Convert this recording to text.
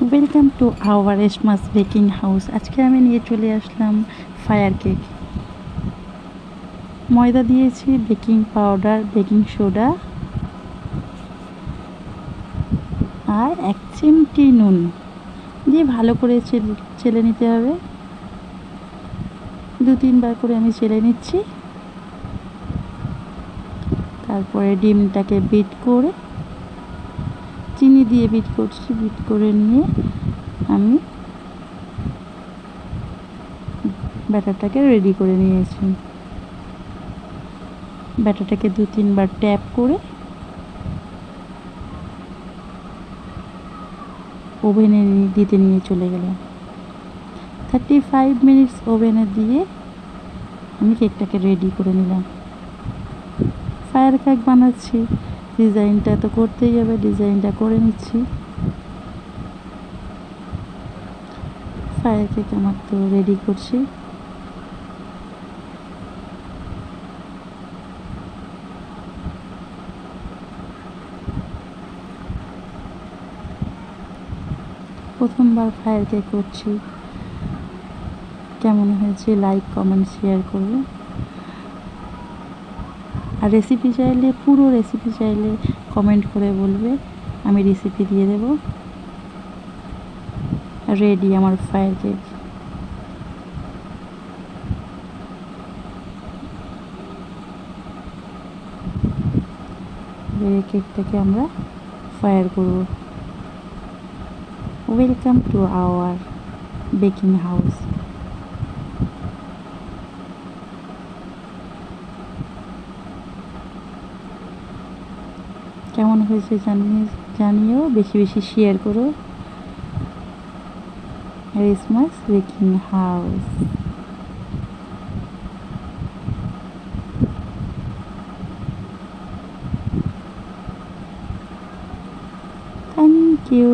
Welcome to our এসমাস baking house. আজকে আমি নিয়ে চলে আসলাম ফায়ার কেক। ময়দা দিয়েছি, বেকিং পাউডার, বেকিং সোডা আর 1 চিমটি নুন দিয়ে ভালো করে চেলে নিতে হবে। 2-3 বার করে আমি চেলে নিচ্ছি। তারপরে ডিমটাকে বিট করে, চিনি দিয়ে বিট করছি। বিট করে নিয়ে আমি ব্যাটারটাকে রেডি করে নিয়েছি। ব্যাটারটাকে 2-3 বার ট্যাপ করে ওভেনে দিতে নিয়ে চলে গেলাম। 35 মিনিটস ওভেনে দিয়ে আমি কেকটাকে রেডি করে নিলাম। ফায়ার কেক বানাচ্ছি, ডিজাইনটা তো করতেই হবে, ডিজাইনটা করে নিচ্ছি। ফায়ার কেক আমার তো রেডি করছি। প্রথমবার ফায়ার কেক করছি, কেমন হয়েছে লাইক, কমেন্ট, শেয়ার করবে। আর রেসিপি চাইলে, পুরো রেসিপি চাইলে কমেন্ট করে বলবে, আমি রেসিপি দিয়ে দেব। রেডি আমার ফায়ার কেক। কেকটাকে আমরা ফায়ার করব। Welcome to our baking house. কেমন হয়েছে জানিও, বেশি বেশি শেয়ার করো। এসমাস বেকিং হাউস। Thank you.